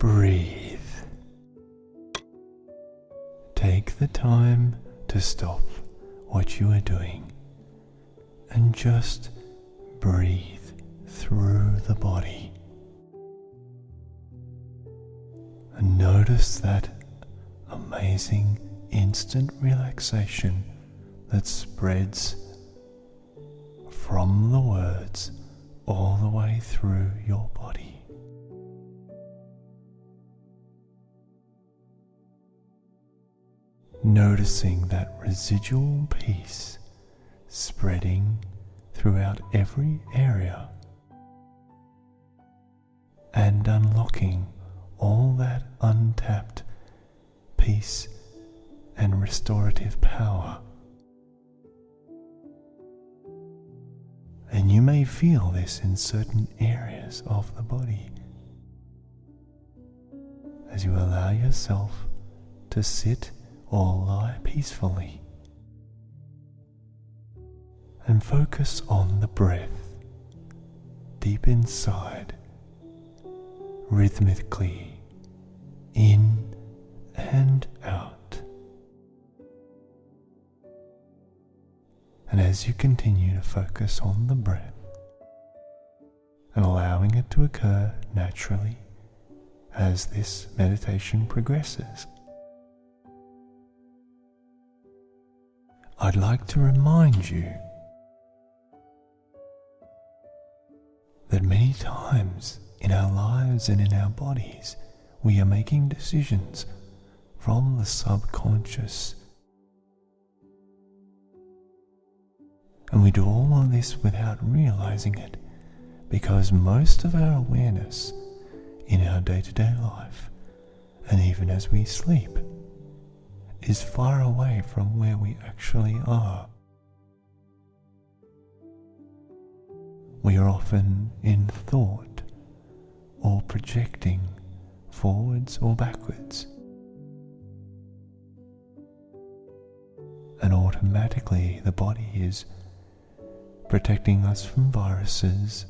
breathe. Take the time to stop what you are doing and just breathe through the body. And notice that amazing instant relaxation that spreads from the words all the way through your body. Noticing that residual peace spreading throughout every area and unlocking all that untapped peace and restorative power. And you may feel this in certain areas of the body as you allow yourself to sit or lie peacefully and focus on the breath deep inside, rhythmically in and out. And as you continue to focus on the breath and allowing it to occur naturally as this meditation progresses, I'd like to remind you that many times in our lives and in our bodies we are making decisions from the subconscious. And we do all of this without realizing it, because most of our awareness in our day-to-day life, and even as we sleep, is far away from where we actually are. We are often in thought or projecting forwards or backwards, and automatically the body is protecting us from viruses,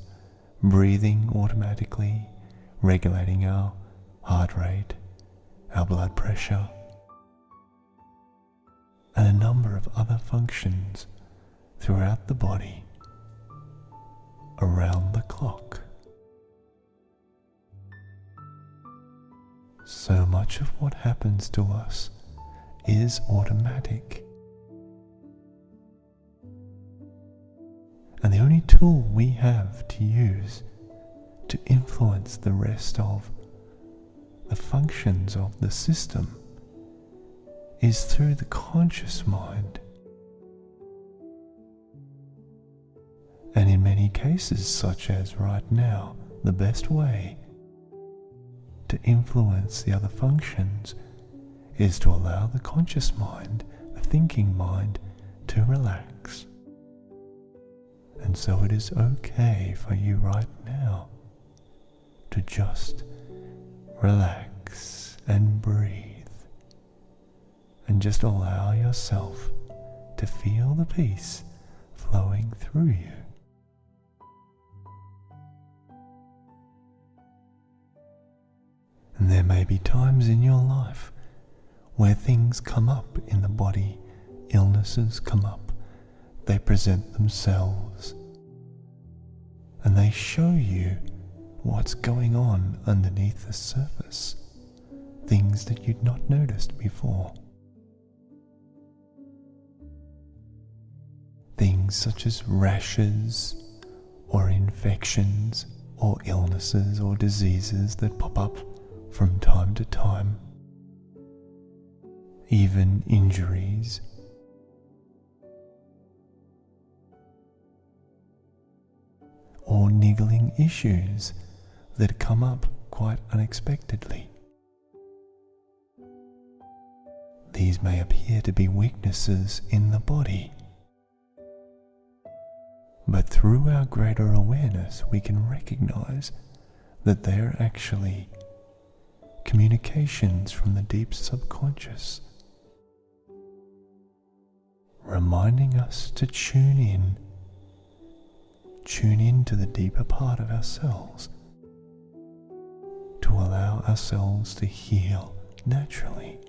breathing automatically, regulating our heart rate, our blood pressure, and a number of other functions throughout the body around the clock. So much of what happens to us is automatic. And the only tool we have to use to influence the rest of the functions of the system is through the conscious mind. And in many cases, such as right now, the best way to influence the other functions is to allow the conscious mind, the thinking mind, to relax. And so it is okay for you right now to just relax and breathe and just allow yourself to feel the peace flowing through you. And there may be times in your life where things come up in the body, illnesses come up, they present themselves, and they show you what's going on underneath the surface, things that you'd not noticed before. Things such as rashes, or infections, or illnesses or diseases that pop up from time to time, even injuries, or niggling issues that come up quite unexpectedly. These may appear to be weaknesses in the body, but through our greater awareness we can recognize that they are actually communications from the deep subconscious, reminding us to tune in to the deeper part of ourselves, to allow ourselves to heal naturally.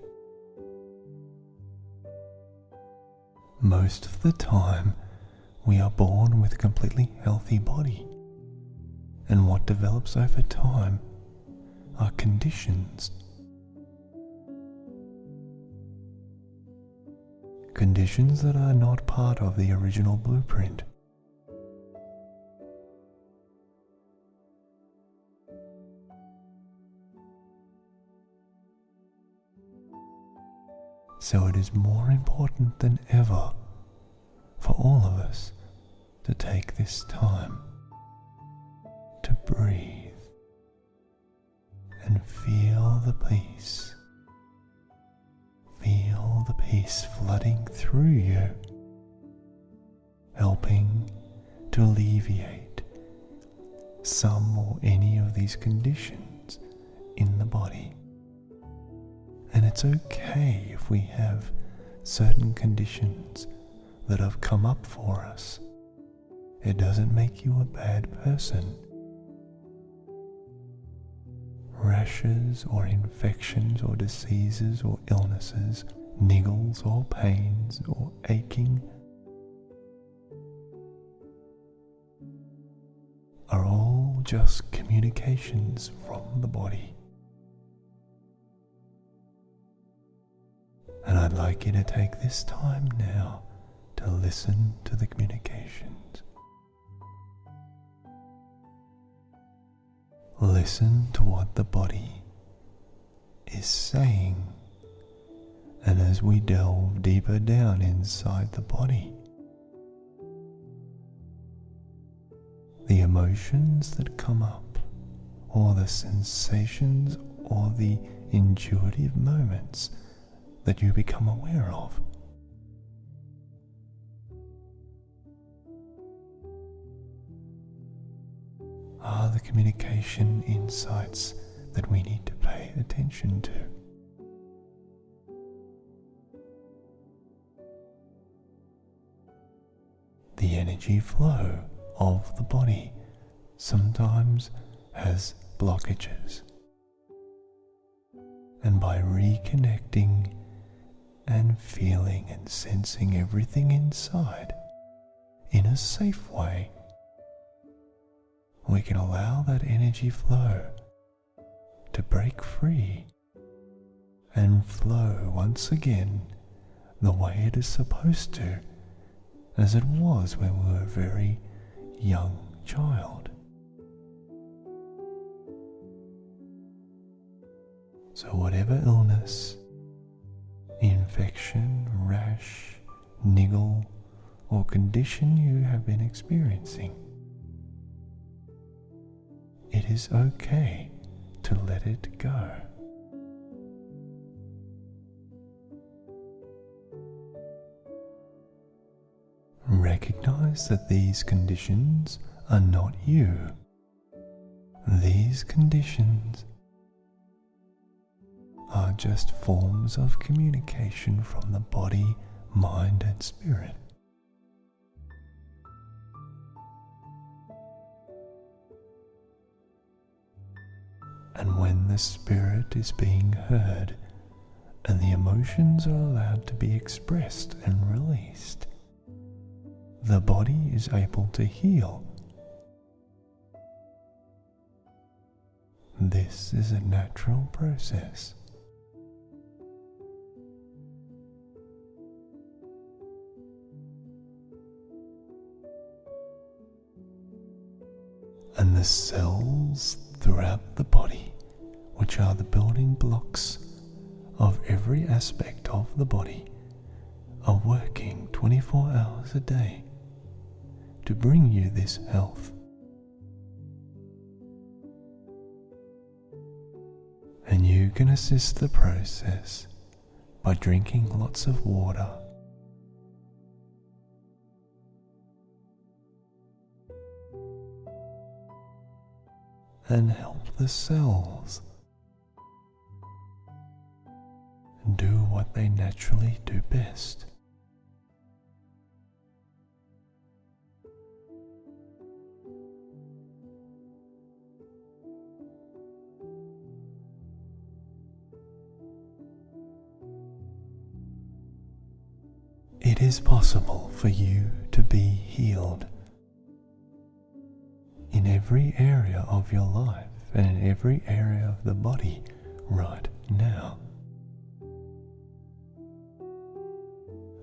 Most of the time, we are born with a completely healthy body, and what develops over time are conditions. Conditions that are not part of the original blueprint. So it is more important than ever for all of us to take this time to breathe and feel the peace. Feel the peace flooding through you, helping to alleviate some or any of these conditions in the body. And it's okay if we have certain conditions that have come up for us. It doesn't make you a bad person. Rashes or infections or diseases or illnesses, niggles or pains or aching are all just communications from the body. And I'd like you to take this time now to listen to the communications. Listen to what the body is saying, and as we delve deeper down inside the body, the emotions that come up, or the sensations, or the intuitive moments that you become aware of, are the communication insights that we need to pay attention to. The energy flow of the body sometimes has blockages, and by reconnecting and feeling and sensing everything inside in a safe way, we can allow that energy flow to break free and flow once again the way it is supposed to, as it was when we were a very young child. So whatever illness, infection, rash, niggle, or condition you have been experiencing, it is okay to let it go. Recognize that these conditions are not you. These conditions are just forms of communication from the body, mind, and spirit. And when the spirit is being heard and the emotions are allowed to be expressed and released, the body is able to heal. This is a natural process. And the cells throughout the body, which are the building blocks of every aspect of the body, are working 24 hours a day to bring you this health. And you can assist the process by drinking lots of water, and help the cells do what they naturally do best. is possible for you to be healed in every area of your life and in every area of the body right now.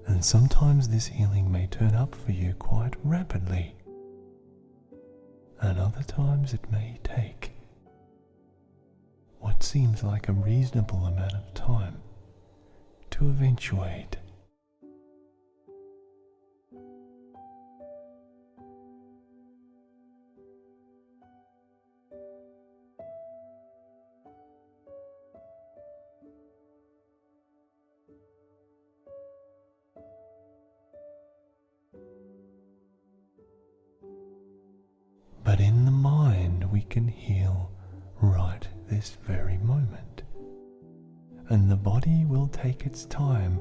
And sometimes this healing may turn up for you quite rapidly, and other times it may take what seems like a reasonable amount of time to eventuate. But in the mind we can heal right this very moment. And the body will take its time,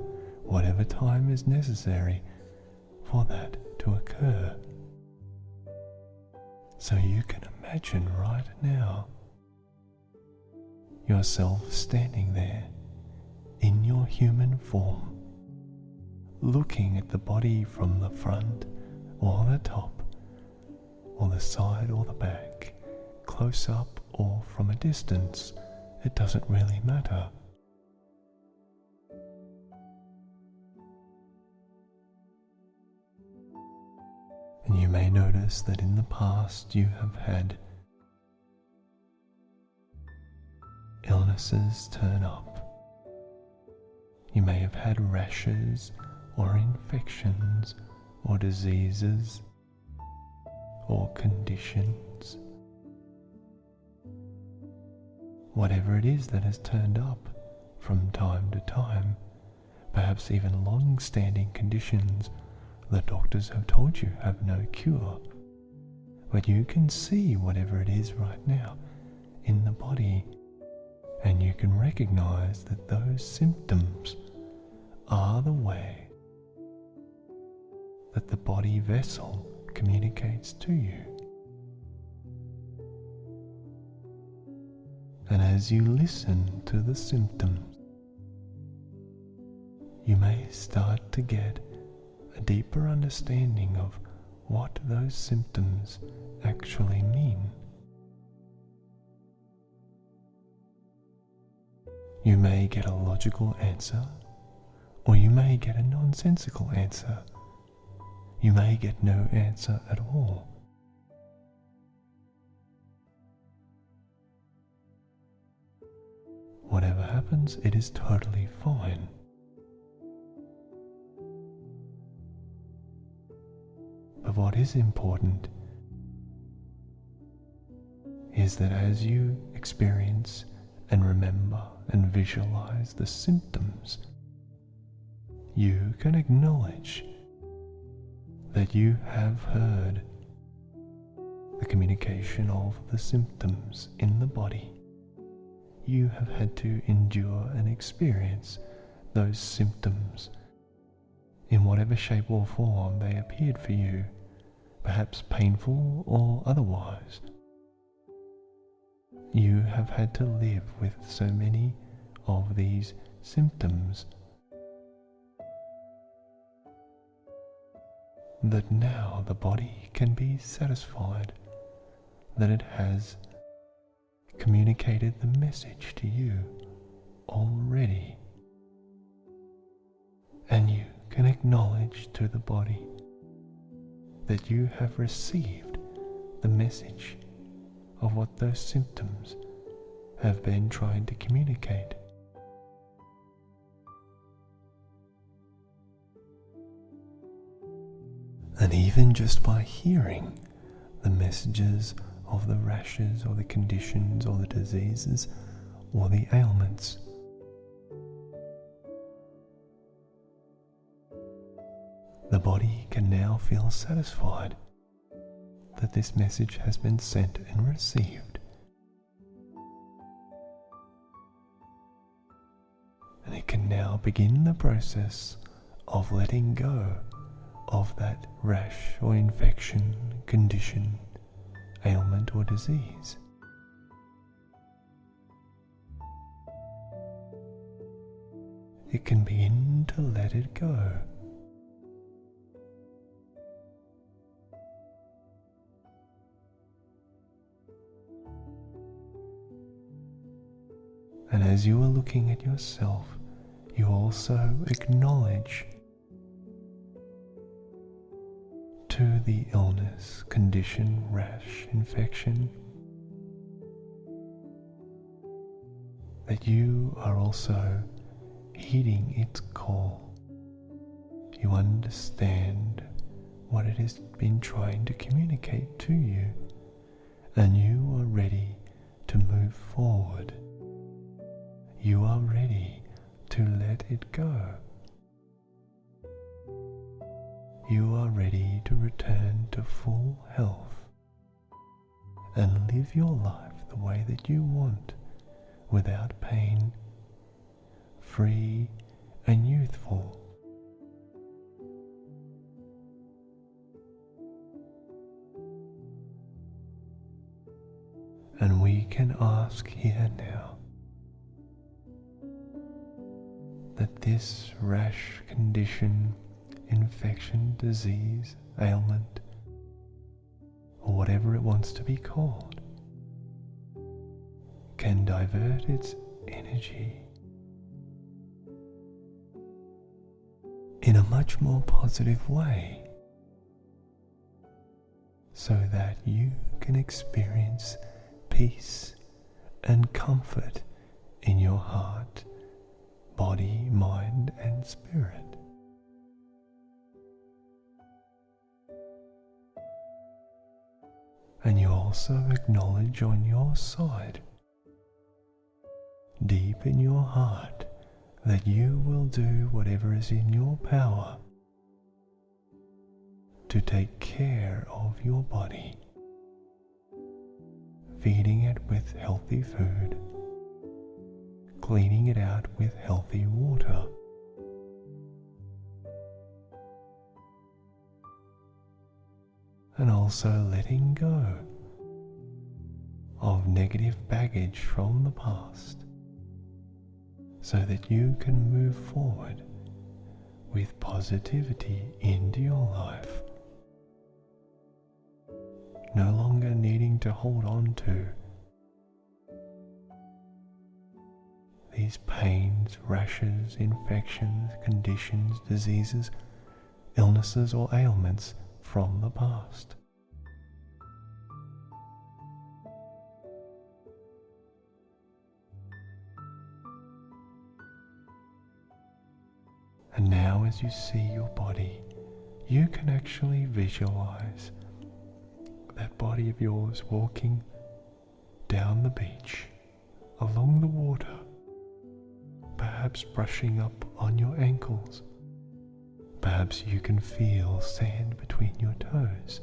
whatever time is necessary for that to occur. So you can imagine right now yourself standing there in your human form, looking at the body from the front or the top, or the side or the back, close up or from a distance, it doesn't really matter. And you may notice that in the past you have had illnesses turn up. You may have had rashes or infections or diseases or conditions. Whatever it is that has turned up from time to time, perhaps even long-standing conditions the doctors have told you have no cure. But you can see whatever it is right now in the body, and you can recognize that those symptoms are the way that the body vessel communicates to you. And as you listen to the symptoms, you may start to get a deeper understanding of what those symptoms actually mean. You may get a logical answer, or you may get a nonsensical answer. You may get no answer at all. Whatever happens, it is totally fine. But what is important is that as you experience and remember and visualize the symptoms, you can acknowledge that you have heard the communication of the symptoms in the body. You have had to endure and experience those symptoms in whatever shape or form they appeared for you, perhaps painful or otherwise. You have had to live with so many of these symptoms that now the body can be satisfied that it has communicated the message to you already, and you can acknowledge to the body that you have received the message of what those symptoms have been trying to communicate. And even just by hearing the messages of the rashes or the conditions or the diseases or the ailments, the body can now feel satisfied that this message has been sent and received. And it can now begin the process of letting go of that rash or infection, condition, ailment or disease. It can begin to let it go And as you are looking at yourself, you also acknowledge to the illness, condition, rash, infection, that you are also heeding its call. You understand what it has been trying to communicate to you, and you are ready to move forward. You are ready to let it go. You are ready to return to full health and live your life the way that you want, without pain, free and youthful. And we can ask here now that this rash, condition, infection, disease, ailment, or whatever it wants to be called, can divert its energy in a much more positive way, so that you can experience peace and comfort in your heart, body, mind, and spirit. And you also acknowledge on your side, deep in your heart, that you will do whatever is in your power to take care of your body, feeding it with healthy food, cleaning it out with healthy water, and also letting go of negative baggage from the past, so that you can move forward with positivity into your life, no longer needing to hold on to these pains, rashes, infections, conditions, diseases, illnesses or ailments from the past. And now as you see your body, you can actually visualize that body of yours walking down the beach, along the water, perhaps brushing up on your ankles. Perhaps you can feel sand between your toes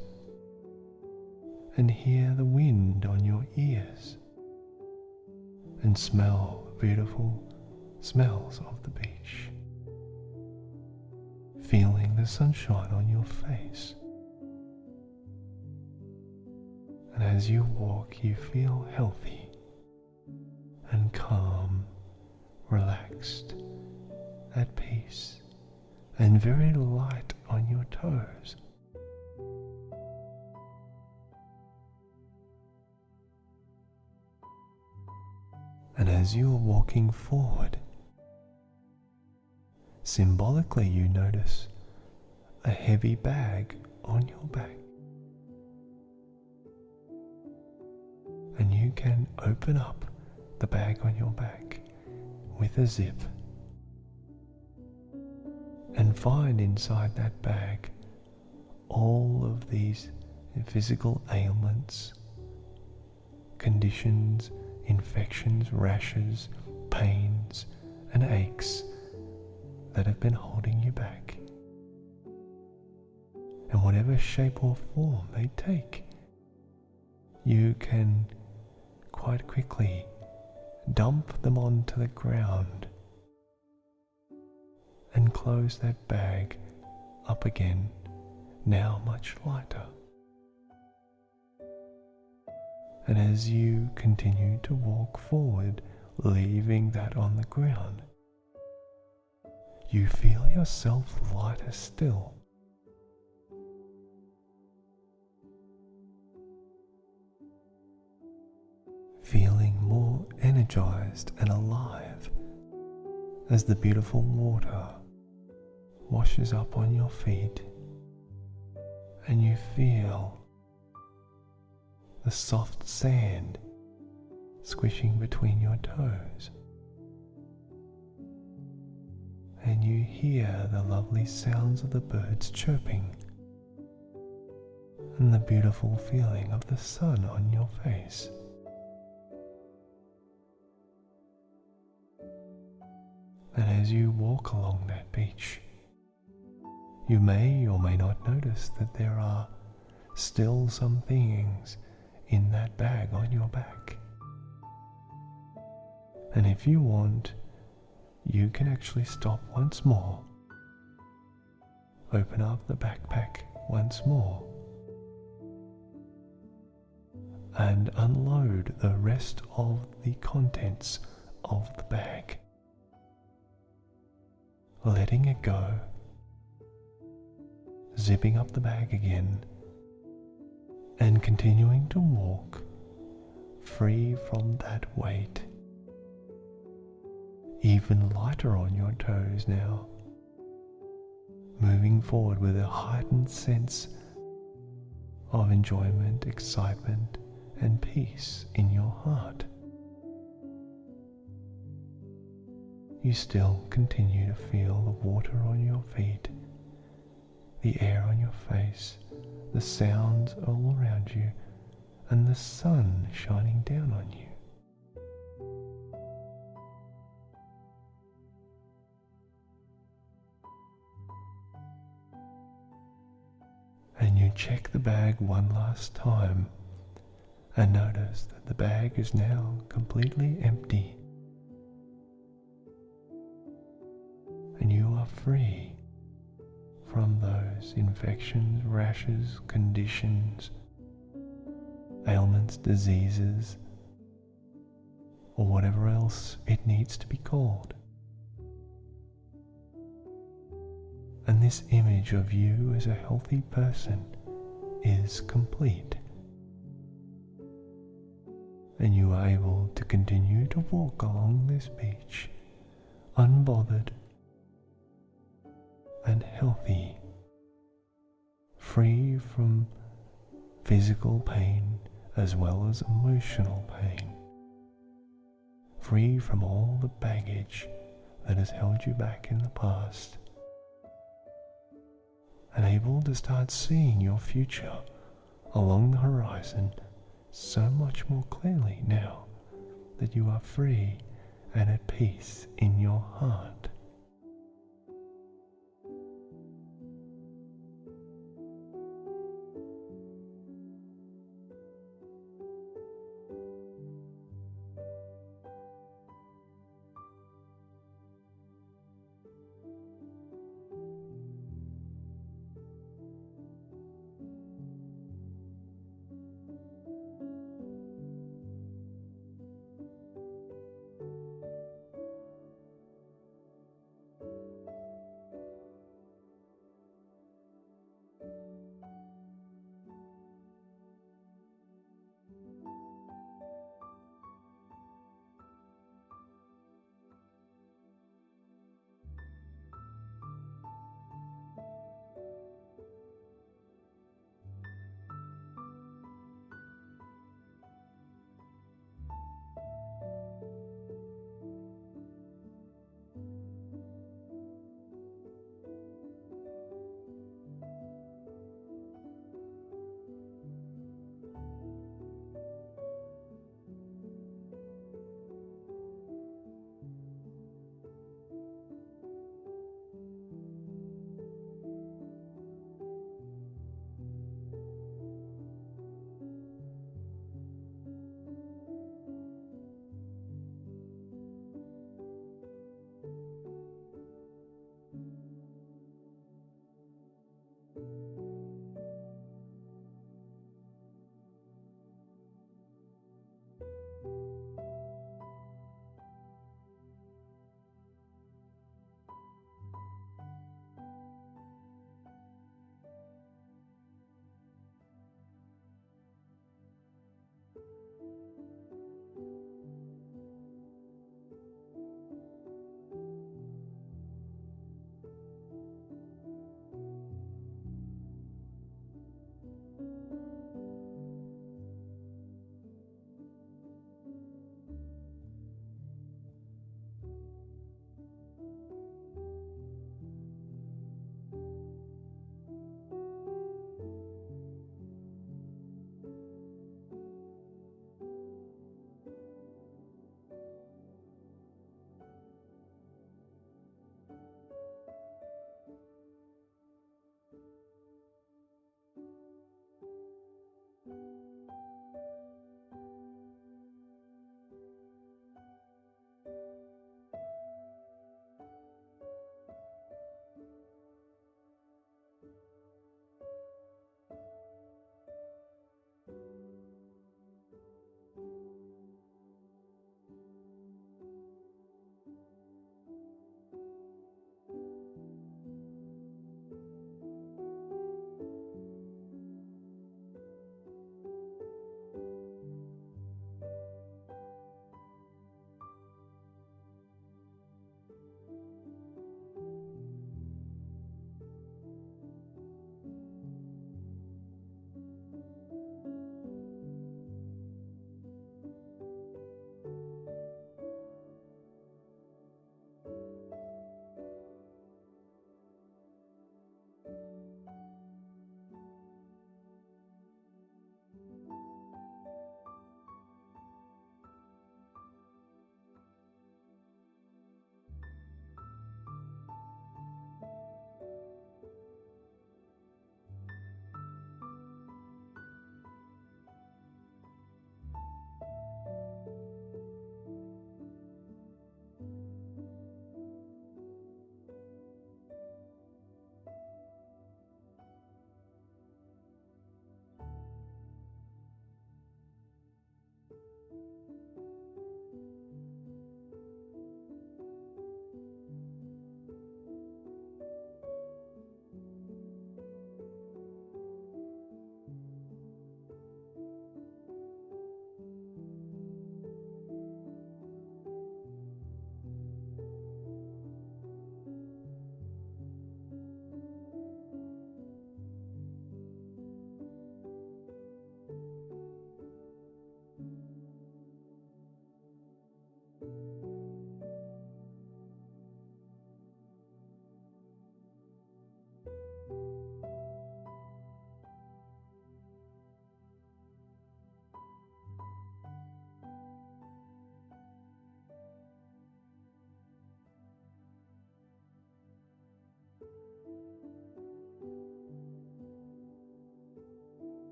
and hear the wind on your ears and smell beautiful smells of the beach, feeling the sunshine on your face. And as you walk, you feel healthy and calm, relaxed, at peace, and very light on your toes. And as you are walking forward, symbolically you notice a heavy bag on your back. And you can open up the bag on your back with a zip and find inside that bag all of these physical ailments, conditions, infections, rashes, pains, and aches that have been holding you back. And whatever shape or form they take, you can quite quickly dump them onto the ground and close that bag up again, now much lighter. And as you continue to walk forward, leaving that on the ground, you feel yourself lighter still. Feeling more energized and alive as the beautiful water washes up on your feet and you feel the soft sand squishing between your toes, and you hear the lovely sounds of the birds chirping and the beautiful feeling of the sun on your face. And as you walk along that beach, you may or may not notice that there are still some things in that bag on your back. And if you want, you can actually stop once more, open up the backpack once more, and unload the rest of the contents of the bag, letting it go, zipping up the bag again, and continuing to walk free from that weight, even lighter on your toes now, moving forward with a heightened sense of enjoyment, excitement, and peace in your heart. You still continue to feel the water on your feet, the air on your face, the sounds all around you, and the sun shining down on you. And you check the bag one last time and notice that the bag is now completely empty, and you are free from those infections, rashes, conditions, ailments, diseases, or whatever else it needs to be called. And this image of you as a healthy person is complete. And you are able to continue to walk along this beach unbothered and healthy, free from physical pain as well as emotional pain, free from all the baggage that has held you back in the past, and able to start seeing your future along the horizon so much more clearly now that you are free and at peace in your heart.